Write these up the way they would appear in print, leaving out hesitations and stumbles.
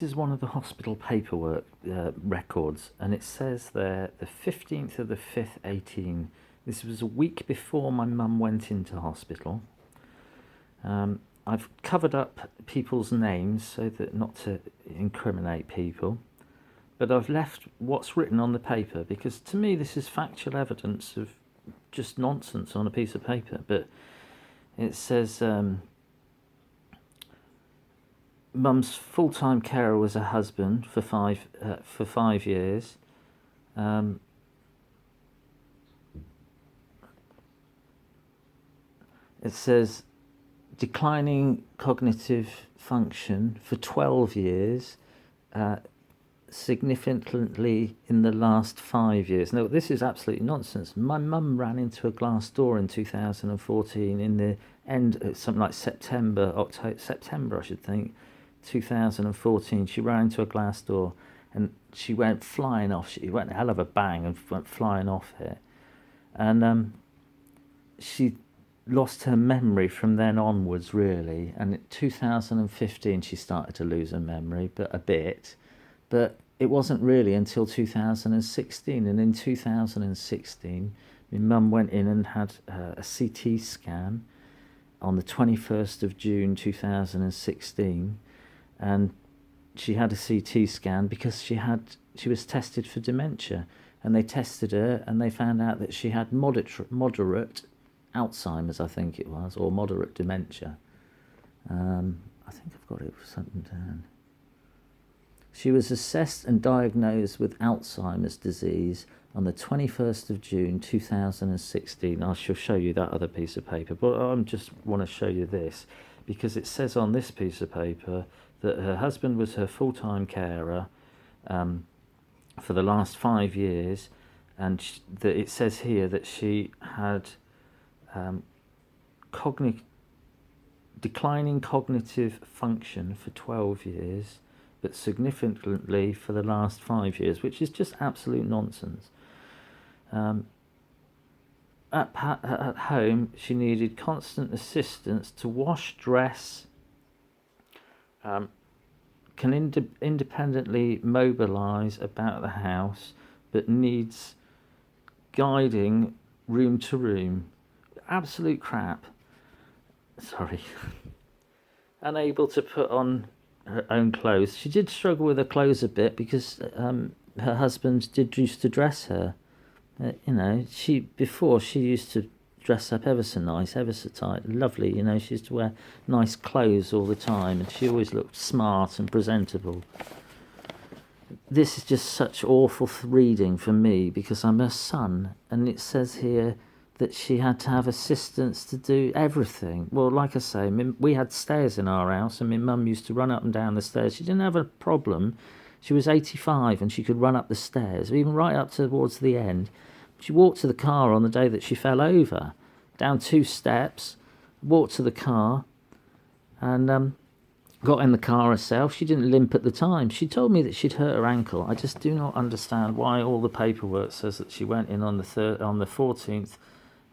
This is one of the hospital paperwork records, and it says there the 15th of the 5th, 18. This was a week before my mum went into hospital. I've covered up people's names so that not to incriminate people, but I've left what's written on the paper because to me this is factual evidence of just nonsense on a piece of paper. But it says Mum's full-time carer was her husband for 5 years. It says declining cognitive function for 12 years, significantly in the last 5 years. Now, this is absolutely nonsense. My mum ran into a glass door in 2014 in the end, something like September, I should think, 2014. She ran into a glass door and she went flying off. She went a hell of a bang and went flying off it. And she lost her memory from then onwards, really. And in 2015 she started to lose her memory, but a bit. But it wasn't really until 2016. And in 2016, my mum went in and had a CT scan on the 21st of June 2016. And she had a CT scan because she was tested for dementia. And they tested her and they found out that she had moderate Alzheimer's, I think it was, or moderate dementia. I think I've got it something down. She was assessed and diagnosed with Alzheimer's disease on the 21st of June 2016. I shall show you that other piece of paper, but I just want to show you this because it says on this piece of paper that her husband was her full-time carer for the last 5 years, and that it says here that she had declining cognitive function for 12 years, but significantly for the last 5 years, which is just absolute nonsense. At home, she needed constant assistance to wash, dress, can independently mobilise about the house, but needs guiding room to room. Absolute crap. Sorry. Unable to put on her own clothes. She did struggle with her clothes a bit because her husband did used to dress her. She used to dress up ever so nice, ever so tight, lovely. She used to wear nice clothes all the time, and she always looked smart and presentable. This is just such awful reading for me because I'm her son, and it says here that she had to have assistance to do everything. Well, like I say, we had stairs in our house, and my mum used to run up and down the stairs. She didn't have a problem. She was 85, and she could run up the stairs, even right up towards the end. She walked to the car on the day that she fell over, down 2 steps, walked to the car, and got in the car herself. She didn't limp at the time. She told me that she'd hurt her ankle. I just do not understand why all the paperwork says that she went in on the 14th,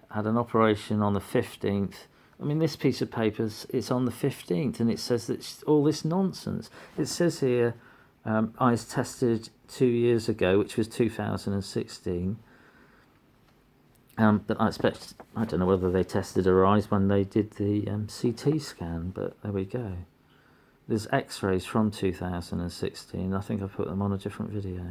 had an operation on the 15th. I mean, this piece of paper, it's on the 15th, and it says that all this nonsense. It says here, I was tested 2 years ago, which was 2016. But I don't know whether they tested her eyes when they did the CT scan, but there we go. There's x-rays from 2016. I think I put them on a different video.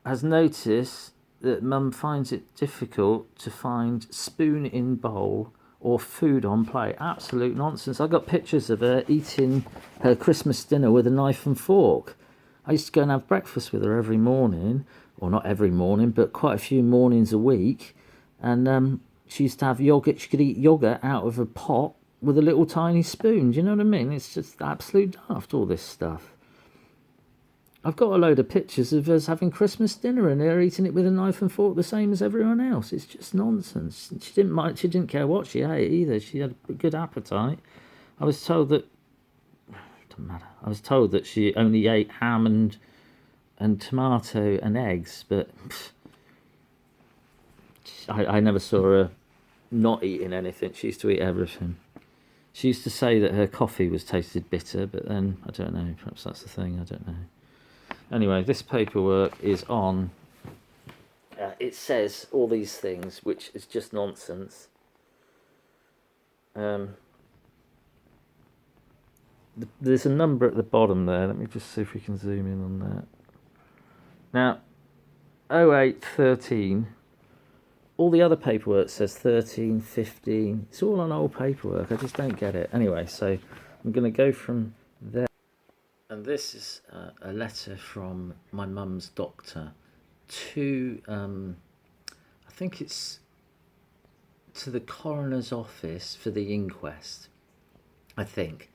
Has noticed that mum finds it difficult to find spoon in bowl or food on plate. Absolute nonsense. I got pictures of her eating her Christmas dinner with a knife and fork. I used to go and have breakfast with her every morning, or not every morning, but quite a few mornings a week. And she used to have yogurt. She could eat yogurt out of a pot with a little tiny spoon. Do you know what I mean? It's just absolute daft, all this stuff. I've got a load of pictures of us having Christmas dinner and her eating it with a knife and fork the same as everyone else. It's just nonsense. She didn't care what she ate either. She had a good appetite. I was told that she only ate ham and tomato and eggs, but I never saw her not eating anything. She used to eat everything. She used to say that her coffee was tasted bitter, but then, I don't know, perhaps that's the thing, I don't know. Anyway, this paperwork is on... it says all these things, which is just nonsense. There's a number at the bottom there. Let me just see if we can zoom in on that. Now, 0813... all the other paperwork says 13, 15. It's all on old paperwork. I just don't get it. Anyway, so I'm going to go from there. And this is a letter from my mum's doctor to, I think it's to the coroner's office for the inquest, I think.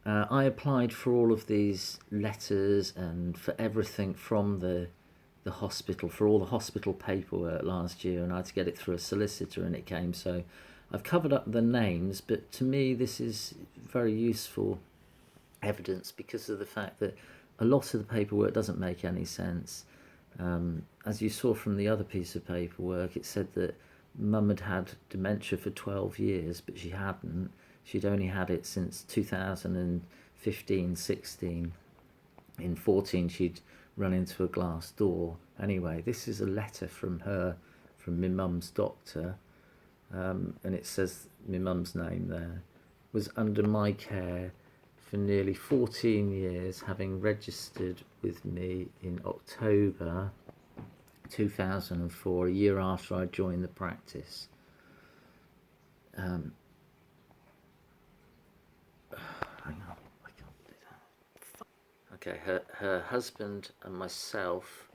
I applied for all of these letters and for everything from the hospital, for all the hospital paperwork last year, and I had to get it through a solicitor and it came. So I've covered up the names, but to me this is very useful evidence because of the fact that a lot of the paperwork doesn't make any sense. As you saw from the other piece of paperwork, it said that Mum had had dementia for 12 years, but she hadn't. She'd only had it since 2015, 16. In 14 she'd run into a glass door. Anyway, this is a letter from her, from my mum's doctor, and it says my mum's name there. Was under my care for nearly 14 years, having registered with me in October 2004, a year after I joined the practice. Hang on, I can't do that. Okay, her husband and myself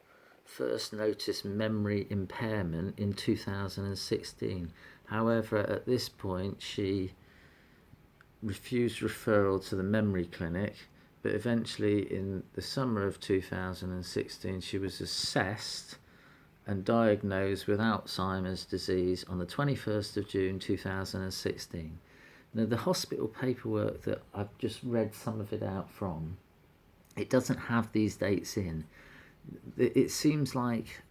first noticed memory impairment in 2016. However, at this point, she refused referral to the memory clinic, but eventually in the summer of 2016, she was assessed and diagnosed with Alzheimer's disease on the 21st of June 2016. Now, the hospital paperwork that I've just read some of it out from, it doesn't have these dates in. It seems like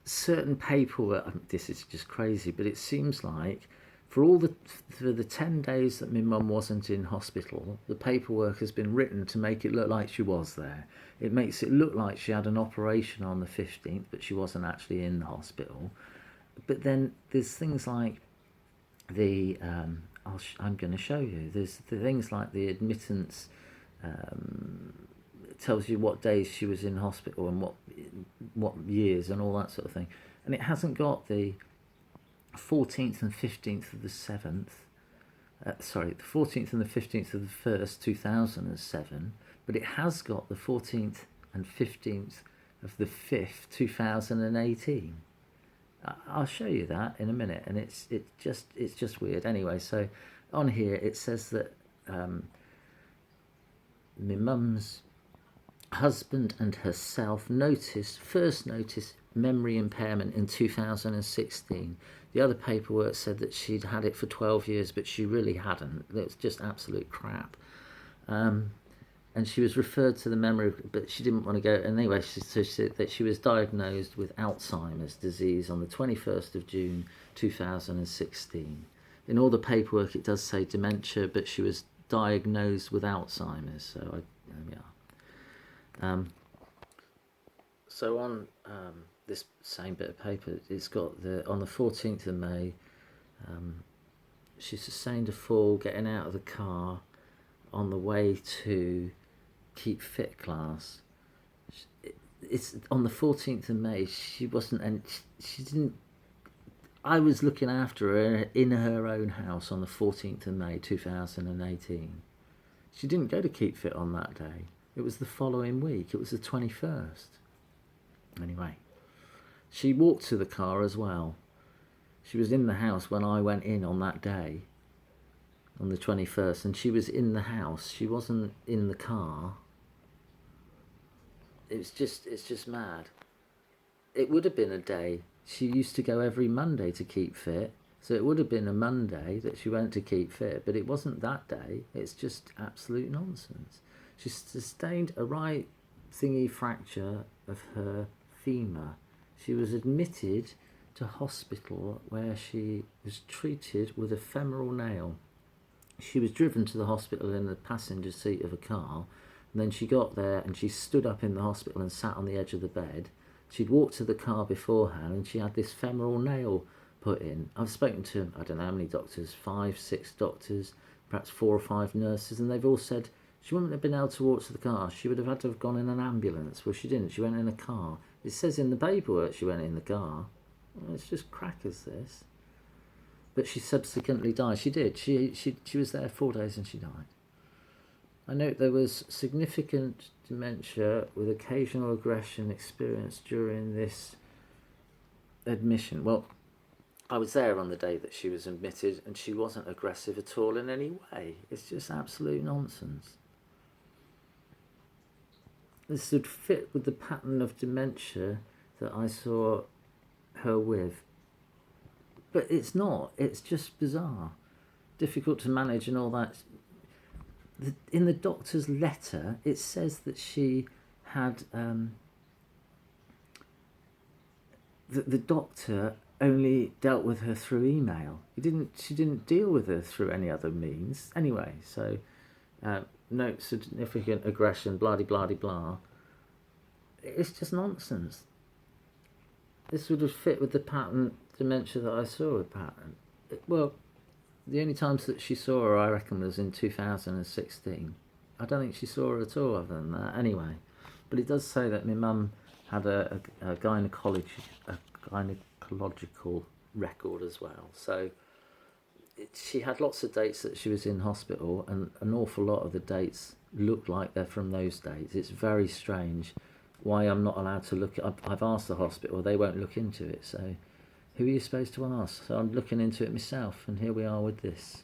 certain paperwork, this is just crazy, but it seems like for the 10 days that my mum wasn't in hospital, the paperwork has been written to make it look like she was there. It makes it look like she had an operation on the 15th, but she wasn't actually in the hospital. But then there's things like the I'm going to show you. There's the things like the admittance. It tells you what days she was in hospital and what years and all that sort of thing. And it hasn't got the 14th and 15th of the 7th. The 14th and the 15th of the 1st, 2007. But it has got the 14th and 15th of the 5th, 2018. I'll show you that in a minute, and it's just weird. Anyway, so on here it says that my mum's husband and herself first noticed memory impairment in 2016. The other paperwork said that she'd had it for 12 years, but she really hadn't. It's just absolute crap. And she was referred to the memory, but she didn't want to go. And anyway, she said that she was diagnosed with Alzheimer's disease on the 21st of June 2016. In all the paperwork, it does say dementia, but she was diagnosed with Alzheimer's. So there we are. So on this same bit of paper, it's got on the 14th of May, she sustained a fall getting out of the car on the way to Keep Fit class. It's on the 14th of May. She wasn't, and she didn't. I was looking after her in her own house on the 14th of May 2018. She didn't go to Keep Fit on that day. It was the following week. It was the 21st. Anyway, she walked to the car as well. She was in the house when I went in on that day, on the 21st, and she was in the house. She wasn't in the car. It's just mad. It would have been a day. She used to go every Monday to Keep Fit, so it would have been a Monday that she went to Keep Fit, but it wasn't that day. It's just absolute nonsense. She sustained a right thingy fracture of her femur. She was admitted to hospital where she was treated with a femoral nail. She was driven to the hospital in the passenger seat of a car, and then she got there and she stood up in the hospital and sat on the edge of the bed. She'd walked to the car beforehand and she had this femoral nail put in. I've spoken to, I don't know how many doctors, 5, 6 doctors, perhaps 4 or 5 nurses, and they've all said she wouldn't have been able to walk to the car. She would have had to have gone in an ambulance. Well, she didn't. She went in a car. It says in the paperwork she went in the car. Well, it's just crackers, this. But she subsequently died. She did. She was there 4 days and she died. I note there was significant dementia with occasional aggression experienced during this admission. Well, I was there on the day that she was admitted and she wasn't aggressive at all in any way. It's just absolute nonsense. This would fit with the pattern of dementia that I saw her with. But it's not. It's just bizarre. Difficult to manage and all that. In the doctor's letter, it says that she had... the doctor only dealt with her through email. She didn't deal with her through any other means. Anyway, so no significant aggression, blah-de-blah-de-blah. It's just nonsense. This would have fit with the pattern dementia that I saw with pattern. Well, the only times that she saw her, I reckon, was in 2016. I don't think she saw her at all other than that. Anyway, but it does say that my mum had a gynecological record as well. So she had lots of dates that she was in hospital, and an awful lot of the dates look like they're from those dates. It's very strange why I'm not allowed to look. I've asked the hospital, they won't look into it. So who are you supposed to ask? So I'm looking into it myself, and here we are with this.